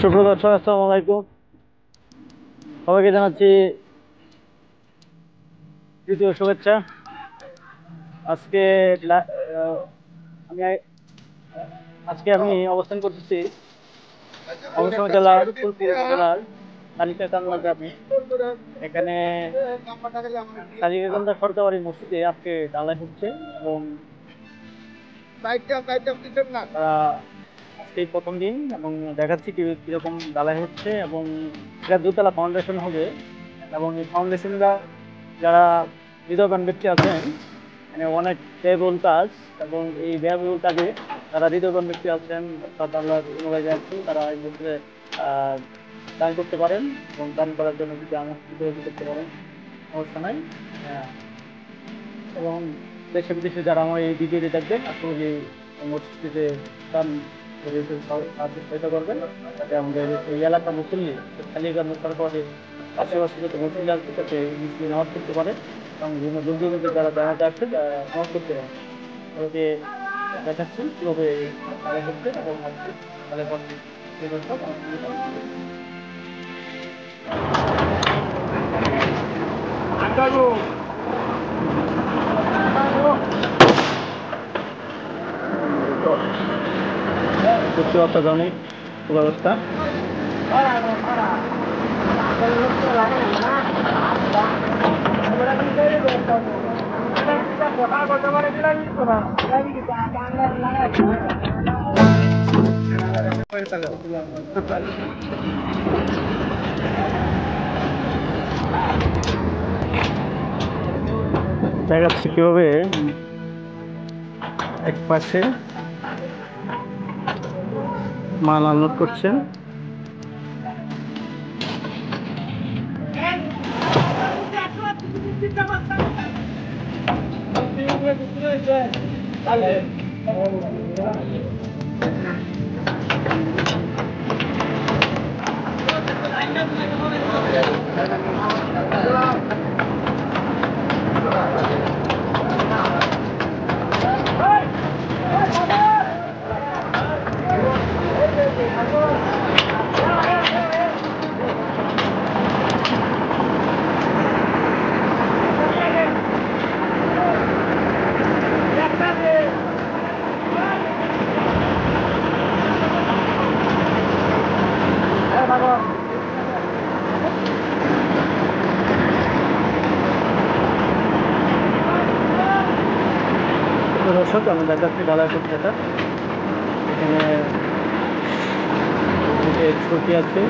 সুপ্রদর্শক, আসসালামু আলাইকুম। সবাইকে জানাচ্ছি তৃতীয় শুভেচ্ছা। আজকে আমি আজকে আমি অবস্থান করতেছি অবসর জেলার ফুলপুর জেলার কালিকাকান্দা গ্রামে। এখানে কালিকাকান্দা সরকারি মসজিদে আজকে ঢালাই হচ্ছে এবং আজকে প্রথম দিন এবং দেখাচ্ছি কিরকম ঢালাই হচ্ছে এবং এটা দোতলা ফাউন্ডেশন হবে এবং এই ফাউন্ডেশনটা যারা হৃদয়বান ব্যক্তি আছেন, মানে অনেক ব্যয়বহুল কাজ এবং এই ব্যয়বহুল কাজে যারা হৃদয়বান ব্যক্তি আছেন অর্থাৎ আল্লাহ অনুযায়ী আছেন, তারা এই ক্ষেত্রে দান করতে পারেন এবং দান করার জন্য যদি আমন্ত্রিত করতে পারেন, সমস্যা নাই। এবং দেশে বিদেশে যারা আমার এই ভিডিওটি দেখবেন, আসলে এই মসজিদে দান সহায়তা করবেন, যাতে আমাদের এই এলাকা মুসল্লি কালীগঞ্জ সরকারের আশেপাশে যত মসজিদ আছে তাতে মুসলিম নামাজ করতে পারে এবং বিভিন্ন দূর দূরান্তে যারা জানাতে আসছে নামাজ করতে পারে। ওকে দেখাচ্ছি কীভাবে তারা করতে এবং তাদের পক্ষে সত্যি অত্যাধুনিক ব্যবস্থা। দেখাচ্ছি কিভাবে এক পাশে মাল আনলোড করছেন। দর্শক, আমি দেখাচ্ছি ঢালাই প্রক্রিয়াটা। এখানে ছুটি আছে,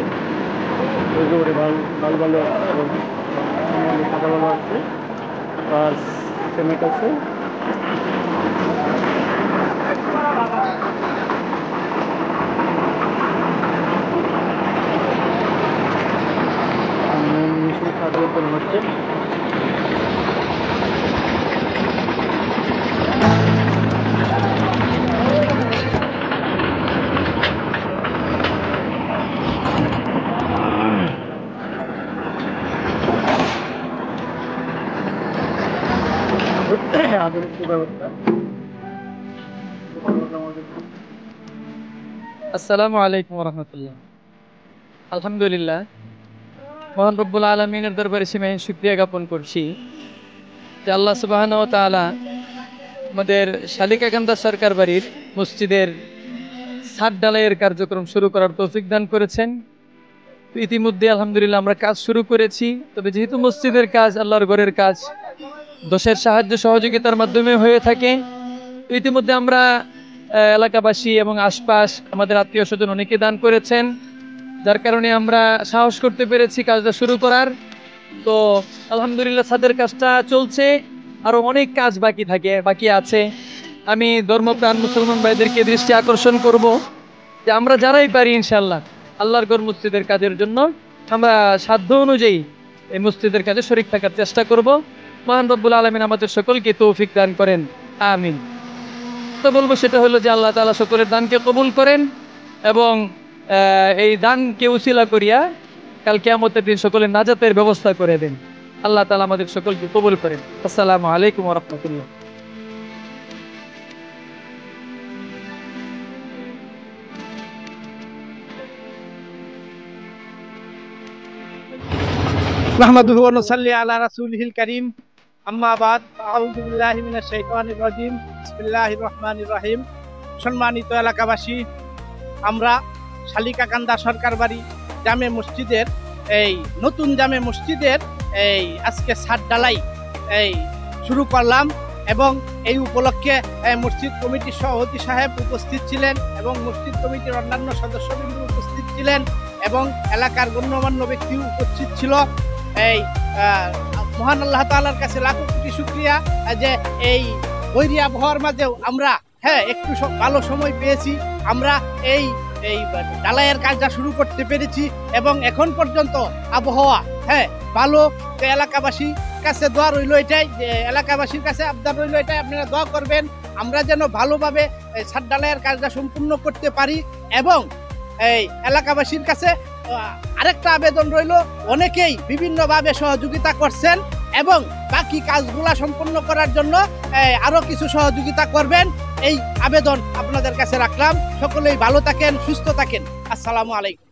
ভালো ভালো আছে এবং সাদা ভালো আছে, প্লাস সিমেন্ট আছে। মেশিন সাদা হচ্ছে। আসসালামু আলাইকুম রহমতুল্লাহ। আলহামদুলিল্লাহ, মহান রব্বুল আলমিনের দরবারে সীমাহীন শুকরিয়া জ্ঞাপন করছি যে আল্লাহ সুবহানাহু ওয়া তাআলা আমাদের শালিকাকান্দা সরকার বাড়ির মসজিদের ছাদ ঢালাইয়ের কার্যক্রম শুরু করার তৌফিক দান করেছেন। ইতিমধ্যে আলহামদুলিল্লাহ আমরা কাজ শুরু করেছি। তবে যেহেতু মসজিদের কাজ আল্লাহর ঘরের কাজ দোষের সাহায্য সহযোগিতার মাধ্যমে হয়ে থাকে, ইতিমধ্যে আমরা এলাকাবাসী এবং আশপাশ আমাদের আত্মীয় স্বজন অনেকে দান করেছেন, যার কারণে আমরা সাহস করতে পেরেছি কাজটা শুরু করার। তো আলহামদুলিল্লাহ ছাদের কাজটা চলছে, আরো অনেক কাজ বাকি আছে। আমি ধর্মপ্রাণ মুসলমান ভাইদেরকে দৃষ্টি আকর্ষণ করব যে আমরা যারাই পারি ইনশাআল্লাহ আল্লাহর ঘর মসজিদের কাজের জন্য আমরা সাধ্য অনুযায়ী এই মসজিদের কাজে শরীক থাকার চেষ্টা করব। মহান রব্বুল আলামিন আমাদের সকলকে তৌফিক দান করেন, আমিন। তো বলবো সেটা হলো যে আল্লাহ তাআলা সকলের দানকে কবুল করেন এবং এই দানকে উসিলা করিয়া কাল কিয়ামতের দিন সকলের নাজাতের ব্যবস্থা করে দেন। আল্লাহ তাআলা আমাদের সকলকে কবুল করেন। আসসালামু আলাইকুম ওয়া রাহমাতুল্লাহ। নাহমাদুহু ওয়া নুসাল্লি আলা রাসূলিহিল কারীম আম্মা বাদ আউযু বিল্লাহি মিনাশ শাইতানির রাজীম বিসমিল্লাহির রহমানির রহিম। সম্মানিত এলাকাবাসী, আমরা শালিকাকান্দা সরকার বাড়ি জামে মসজিদের এই নতুন জামে মসজিদের এই আজকে ছাদ ঢালাই এই শুরু করলাম এবং এই উপলক্ষে মসজিদ কমিটির সভাপতি সাহেব উপস্থিত ছিলেন এবং মসজিদ কমিটির অন্যান্য সদস্যবৃন্দ উপস্থিত ছিলেন এবং এলাকার গণ্যমান্য ব্যক্তি উপস্থিত ছিল। এই মহান আল্লাহ তাআলার কাছে লাখো কোটি শুকরিয়া যে এই বৈরী আবহাওয়ার মাঝেও আমরা একটু ভালো সময় পেয়েছি, আমরা এই ঢালাইয়ের কাজটা শুরু করতে পেরেছি এবং এখন পর্যন্ত আবহাওয়া ভালো। এলাকাবাসীর কাছে দোয়া রইল এটাই, যে এলাকাবাসীর কাছে আবদার রইল এটাই, আপনারা দোয়া করবেন আমরা যেন ভালোভাবে ছাদ ঢালাইয়ের কাজটা সম্পূর্ণ করতে পারি। এবং এই এলাকাবাসীর কাছে আরেকটা আবেদন রইল, অনেকেই বিভিন্নভাবে সহযোগিতা করছেন এবং বাকি কাজগুলা সম্পন্ন করার জন্য আরো কিছু সহযোগিতা করবেন, এই আবেদন আপনাদের কাছে রাখলাম। সকলেই ভালো থাকেন, সুস্থ থাকেন। আসসালামু আলাইকুম।